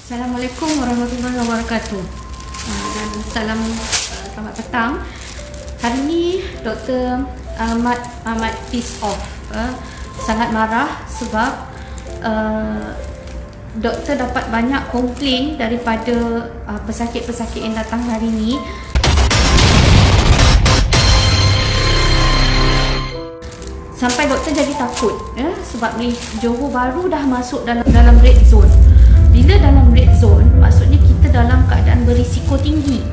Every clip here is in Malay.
Assalamualaikum warahmatullahi wabarakatuh. Dan selamat petang. Hari ini Dr. Ahmad piss off. Sangat marah sebab doktor dapat banyak komplain daripada pesakit-pesakit yang datang hari ini. Sampai doktor jadi takut sebab ni Johor baru dah masuk dalam red zone. Bila dalam red zone, maksudnya kita dalam keadaan berisiko tinggi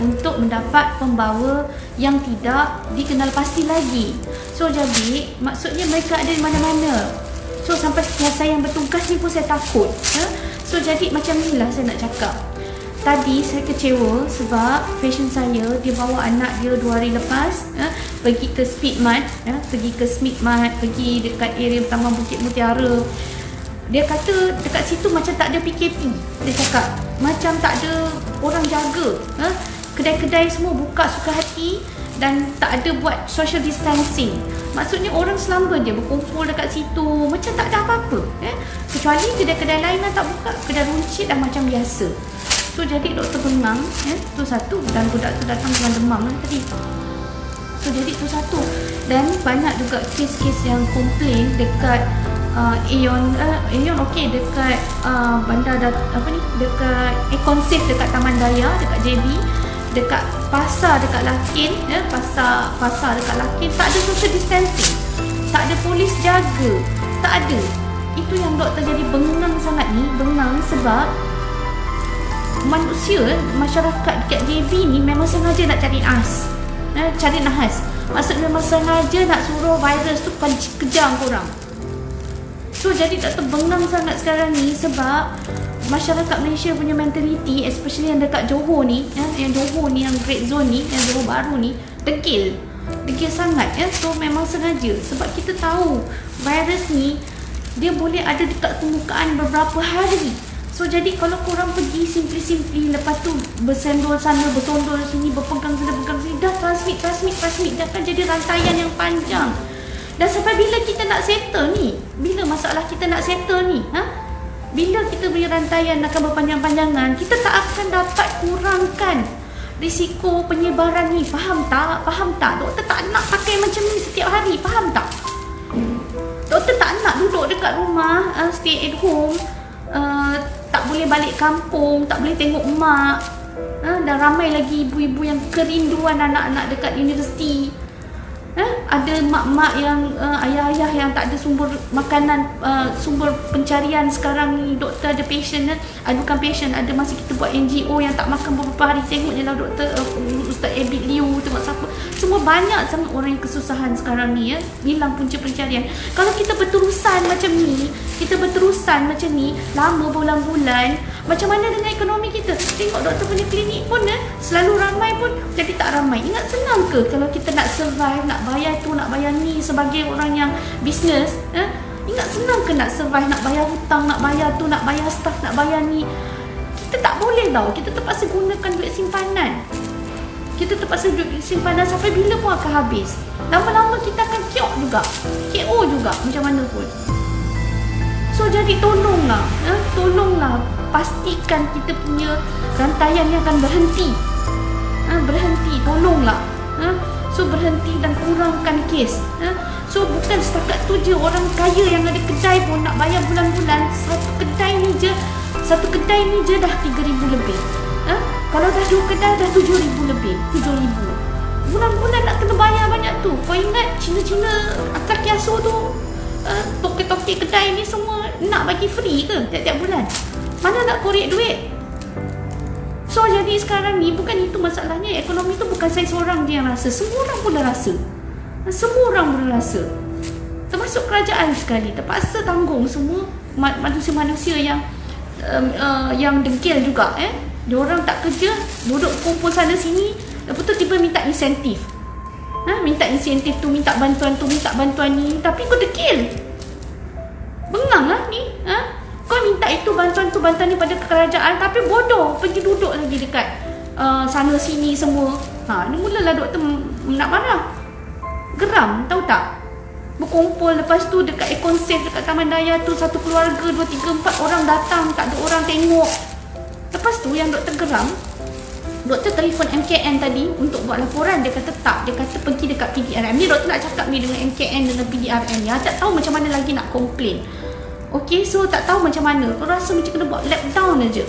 untuk mendapat pembawa yang tidak dikenal pasti lagi. So jadi maksudnya mereka ada di mana-mana. So sampai saya yang bertugas ni pun saya takut. So jadi macam inilah saya nak cakap. Tadi saya kecewa sebab pasien saya dia bawa anak dia 2 hari lepas pergi ke Speedmart, pergi dekat area Taman Bukit Mutiara. Dia kata dekat situ macam tak ada PKP. Dia cakap macam tak ada orang jaga. Kedai-kedai semua buka suka hati dan tak ada buat social distancing. Maksudnya orang selamba je berkumpul dekat situ macam tak ada apa-apa. Kecuali kedai-kedai lain tak buka, kedai runcit dah macam biasa. So jadi doktor bengang, tu satu, dan budak tu datang dengan demam tadi. So jadi tu satu. Dan banyak juga kes-kes yang komplain dekat Aeon okey, dekat bandar dekat Econsave dekat Taman Daya, dekat JB, dekat pasar dekat Lakin, pasar dekat Lakin tak ada social distancing. Tak ada polis jaga. Tak ada. Itu yang doktor jadi bengang sangat ni, bengang sebab masyarakat dekat JB ni memang sengaja nak cari nahas. Maksudnya memang sengaja nak suruh virus tu kejar korang. So jadi tak terbengang sangat sekarang ni sebab masyarakat Malaysia punya mentality, especially yang dekat Johor ni, yang red zone ni, yang Johor baru ni, degil sangat. So memang sengaja sebab kita tahu virus ni dia boleh ada dekat permukaan beberapa hari. So jadi kalau korang pergi simply lepas tu bersendol sana, bersondol sini, berpegang sana, berpegang sini, dah transmit, dah akan jadi rantaian yang panjang. Dan sampai bila kita nak settle ni? Bila masalah kita nak settle ni? Bila kita punya rantaian akan berpanjang-panjangan, kita tak akan dapat kurangkan risiko penyebaran ni. Faham tak? Doktor tak nak pakai macam ni setiap hari. Faham tak? Doktor tak nak duduk dekat rumah, stay at home, tak boleh balik kampung, tak boleh tengok mak. Dan ramai lagi ibu-ibu yang kerinduan anak-anak dekat universiti. Ada mak-mak yang ayah-ayah yang tak ada sumber makanan, sumber pencarian sekarang ni. Doktor ada patient, bukan patient, ada masa kita buat NGO yang tak makan beberapa hari. Tengok je lah doktor, Ustaz Abid Liu, tengok siapa. Semua banyak sangat orang yang kesusahan sekarang ni, hilang punca pencarian. Kalau kita berterusan macam ni, lama bulan-bulan, macam mana dengan ekonomi kita? Tengok doktor punya klinik pun selalu ramai pun jadi tak ramai. Ingat senang ke kalau kita nak survive, nak bayar tu, nak bayar ni sebagai orang yang bisnes? Ingat senang ke nak survive, nak bayar hutang, nak bayar tu, nak bayar staff, nak bayar ni? Kita tak boleh tau. Kita terpaksa gunakan duit simpanan. Sampai bila pun akan habis. Lama-lama kita akan KO juga macam mana pun. So jadi tolonglah pastikan kita punya rantaian ni akan berhenti. Tolonglah. So berhenti dan kurangkan kes. So bukan setakat tu je, orang kaya yang ada kedai pun nak bayar bulan-bulan. Satu kedai ni je dah 3,000 lebih. Kalau dah 2 kedai dah 7,000 lebih. 7,000 bulan-bulan nak kena bayar banyak tu. Kau ingat Cina-Cina kaki asuh tu, toke-toke kedai ni semua nak bagi free ke tiap-tiap bulan? Mana nak korek duit? So jadi sekarang ni bukan itu masalahnya. Ekonomi tu bukan saya seorang je yang rasa. Semua orang pun rasa. Termasuk kerajaan sekali terpaksa tanggung semua manusia-manusia yang degil juga. Diorang tak kerja, duduk kumpul sana sini, lepas tu tiba minta insentif. Minta insentif tu, minta bantuan tu, minta bantuan ni, tapi kau degil. Bengang lah ni. Kau minta itu bantuan tu, bantuan ni pada kerajaan, tapi bodoh pergi duduk lagi dekat sana sini semua. Ni mulalah doktor nak marah. Geram, tahu tak? Berkumpul, lepas tu dekat Econsave, dekat Taman Daya tu, satu keluarga 2, 3, 4 orang datang, tak ada orang tengok. Lepas tu yang doktor geram, doktor telefon MKN tadi untuk buat laporan. Dia kata tak, dia kata pergi dekat PDRM. Ni doktor nak cakap ni dengan MKN dengan PDRM ya. Tak tahu macam mana lagi nak komplain. Okay, so tak tahu macam mana. Kau rasa macam kena buat lockdown aja.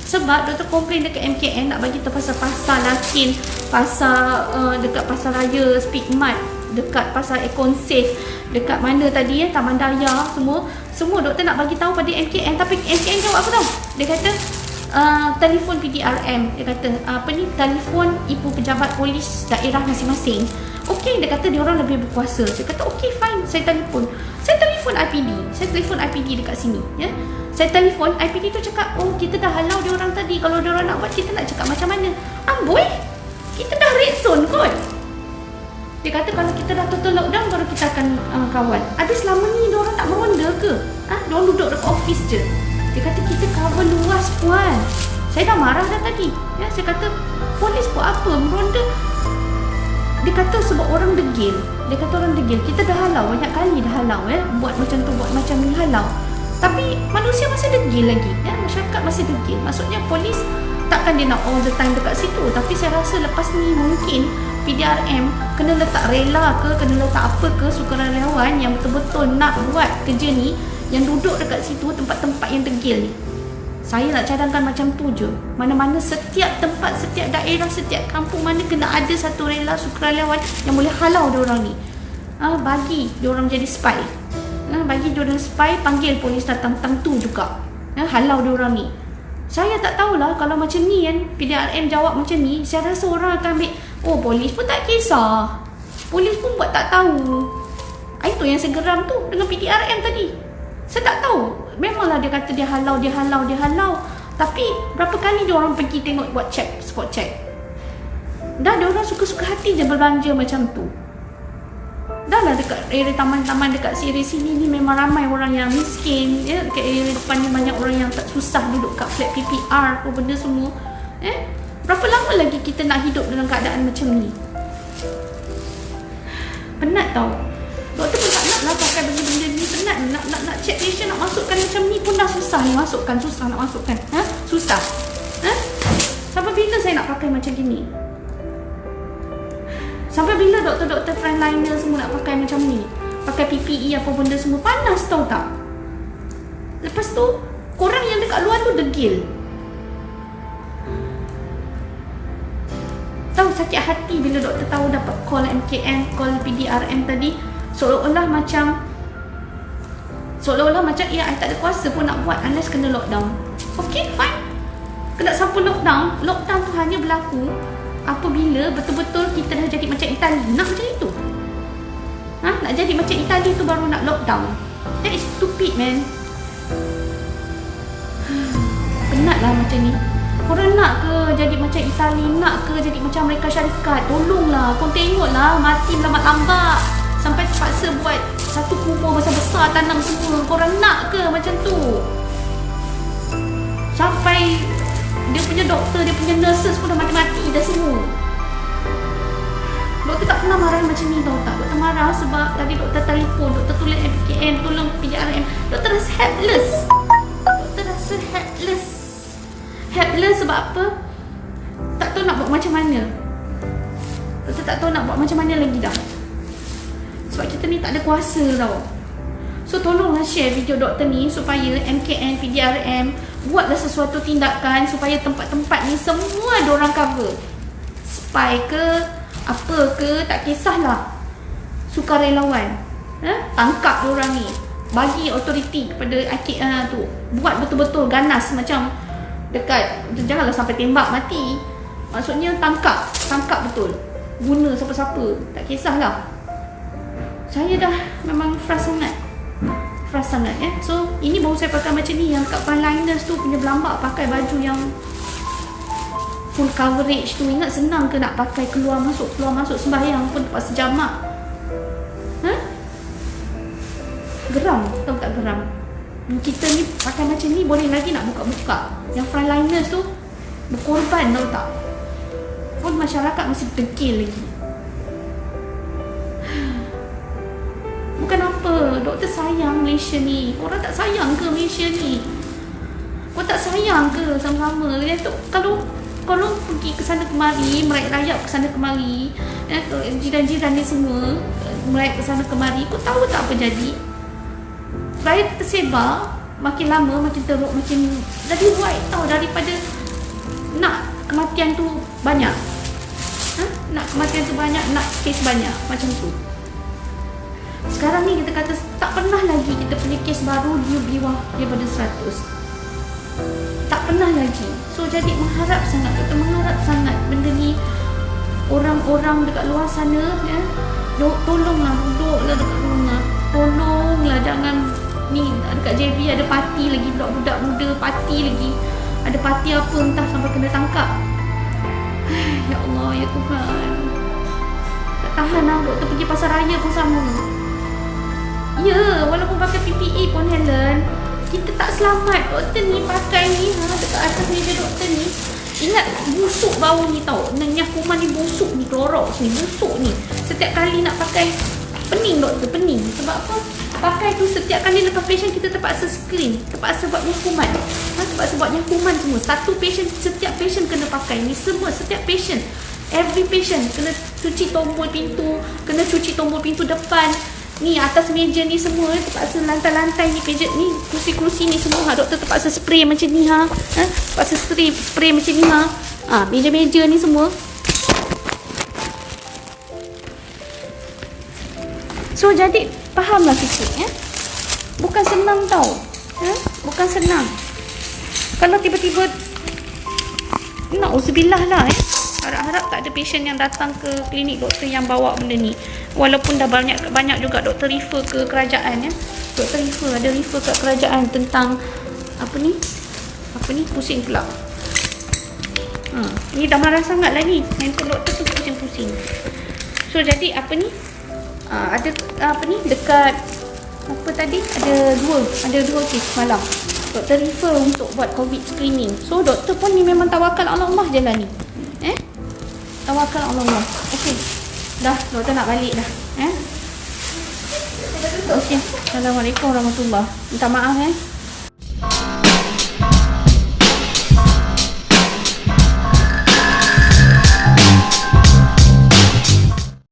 Sebab doktor komplain dekat MKN nak bagi tahu pasal Lakin, pasal dekat pasal raya Speakmat, dekat pasal Econ Safe, dekat mana tadi Taman Daya, semua doktor nak bagi tahu pada MKN. Tapi MKN jawab apa tau? Dia kata telefon PDRM. Dia kata telefon ibu pejabat polis daerah masing-masing. Okey, dia kata dia orang lebih berkuasa. Dia kata okey, fine, saya telefon IPD dekat sini ya. Saya telefon IPD tu cakap, oh kita dah halau dia orang tadi. Kalau dia orang nak buat, kita nak cakap macam mana? Amboi, kita dah red zone kot. Dia kata kalau kita dah total lockdown baru kita akan kawal. Ada selama ni dia orang tak meronda ke? Dia orang duduk dekat office je. Dia kata kita cover luas puan. Saya dah marah dah tadi ya. Saya kata polis buat apa meronda? Dia kata sebab orang degil. Kita dah halau, banyak kali dah halau buat macam tu, buat macam ni, halau. Tapi manusia masih degil lagi ya. Masyarakat masih degil. Maksudnya polis takkan dia nak all the time dekat situ. Tapi saya rasa lepas ni mungkin PDRM kena letak rela ke, kena letak apa ke, sukarelawan yang betul-betul nak buat kerja ni, yang duduk dekat situ, tempat-tempat yang degil ni. Saya nak cadangkan macam tu je. Mana-mana setiap tempat, setiap daerah, setiap kampung mana kena ada satu rela sukarelawan yang boleh halau diorang ni. Bagi diorang jadi spy. Bagi diorang spy, panggil polis datang tu juga. Halau diorang ni. Saya tak tahulah kalau macam ni kan, PDRM jawab macam ni, saya rasa orang akan ambil, oh polis pun tak kisah. Polis pun buat tak tahu. Itu yang saya geram tu dengan PDRM tadi. Saya tak tahu. Memanglah dia kata dia halau. Tapi berapa kali dia orang pergi tengok buat check, spot check. Dah dia orang suka-suka hati je berbelanja macam tu. Dah lah dekat area taman-taman dekat sini ni memang ramai orang yang miskin ya. Dekat area depan ni banyak orang yang tak susah duduk kat flat PPR apa benda semua. Berapa lama lagi kita nak hidup dalam keadaan macam ni? Penat tau. Doktor pun tak nak lah pakai benda-benda ni. Penat nak check patient, nak masukkan macam ni pun dah susah ni masukkan. Susah nak masukkan. Susah. Sampai bila saya nak pakai macam gini? Sampai bila doktor-doktor frontliner semua nak pakai macam ni? Pakai PPE apa benda semua. Panas tau tak? Lepas tu, korang yang dekat luar tu degil. Tahu sakit hati bila doktor tahu dapat call MKN, call PDRM tadi. Seolah-olah macam I tak ada kuasa pun nak buat unless kena lockdown. Okay, fine. Kena sampai lockdown. Lockdown tu hanya berlaku apabila betul-betul kita dah jadi macam Itali. Nak macam itu? Nak jadi macam Itali tu baru nak lockdown. That is stupid, man. Penatlah macam ni. Korang nak ke jadi macam Itali? Nak ke jadi macam Amerika Syarikat? Tolonglah, korang tengoklah mati lambat-lambat sampai terpaksa buat satu kubur besar-besar tanam semua. Korang nak ke macam tu? Sampai dia punya doktor, dia punya nurses pun dah mati-mati dah semua. Doktor tak pernah marah macam ni tau tak. Doktor marah sebab tadi doktor telefon, doktor tulis MKN, tolong PDRM. Doktor rasa helpless. Helpless sebab apa? Tak tahu nak buat macam mana. Doktor tak tahu nak buat macam mana lagi dah. Sebab kita ni tak ada kuasa tau. So tolonglah share video doktor ni supaya MKN, PDRM buatlah sesuatu tindakan supaya tempat-tempat ni semua diorang cover. Spy ke, apa ke, tak kisahlah. Sukarelawan. Tangkap diorang ni. Bagi autoriti kepada IKN tu. Buat betul-betul ganas macam dekat, janganlah sampai tembak mati. Maksudnya tangkap betul. Guna siapa-siapa, tak kisahlah. Saya dah memang frust sangat ya. So ini baru saya pakai macam ni. Yang kat frontliners tu punya belambak pakai baju yang full coverage tu. Ingat senang ke nak pakai keluar masuk sembahyang pun terpaksa jamak. Geram, tahu tak geram? Kita ni pakai macam ni boleh lagi nak buka-buka. Yang frontliners tu berkorban, tahu tak? Pun masyarakat masih degil lagi. Bukan apa, doktor sayang Malaysia ni. Korang tak sayang ke Malaysia ni? Korang tak sayang sayang ke sama-sama. Dia tu kalau pergi ke sana kemari, merayak-rayak ke sana kemari, jiran-jiran ni semua merayak ke sana kemari, kau tahu tak apa jadi? Rakyat tersebar, makin lama makin teruk, makin jadi white tau, daripada nak kematian tu banyak. Nak kematian tu banyak, nak kes banyak, macam tu. Sekarang ni kita kata tak pernah lagi kita punya kes baru dia bawah daripada 100. Tak pernah lagi. So jadi mengharap sangat benda ni orang-orang dekat luar sana tolonglah, duduklah dekat rumah. Tolonglah, jangan ni dekat JB ada parti lagi, budak-budak muda parti lagi. Ada parti apa entah sampai kena tangkap. Ya Allah, ya Tuhan. Tak tahan lah, doktor pergi pasar raya pun sama. Ya, walaupun pakai PPE pun Helen, kita tak selamat. Doktor ni pakai ni dekat atas meja doktor ni. Ingat busuk bau ni tau. Yang kuman ni busuk ni, Clorox ni busuk ni. Setiap kali nak pakai, pening doktor, pening. Sebab apa? Pakai tu setiap kali lepas patient kita terpaksa screen, terpaksa buat nyakuman. Terpaksa buat nyakuman semua. Satu patient, setiap patient kena pakai ni semua, setiap patient. Every patient kena cuci tombol pintu, kena cuci tombol pintu depan. Ni atas meja ni semua terpaksa, lantai-lantai ni, pejet ni, kursi-kursi ni semua doktor terpaksa spray macam ni terpaksa spray macam ni meja-meja ni semua. So jadi fahamlah sikit bukan senang tau. Bukan senang. Kalau tiba-tiba na'udzubillah lah harap-harap tak ada patient yang datang ke klinik doktor yang bawa benda ni. Walaupun dah banyak juga doktor refer ke kerajaan Doktor ada refer ke kerajaan tentang apa ni pusing pula. Ni dah marah sangat lah ni. Handphone doktor tu pusing-pusing. So jadi ada dekat apa tadi, ada dua kes malam. Doktor refer untuk buat COVID screening. So doktor pun ni memang tawakal Allah je lah ni. Tawakal Allah. Okey. Dah, doktor nak balik dah. Okey. Assalamualaikum warahmatullahi. Minta maaf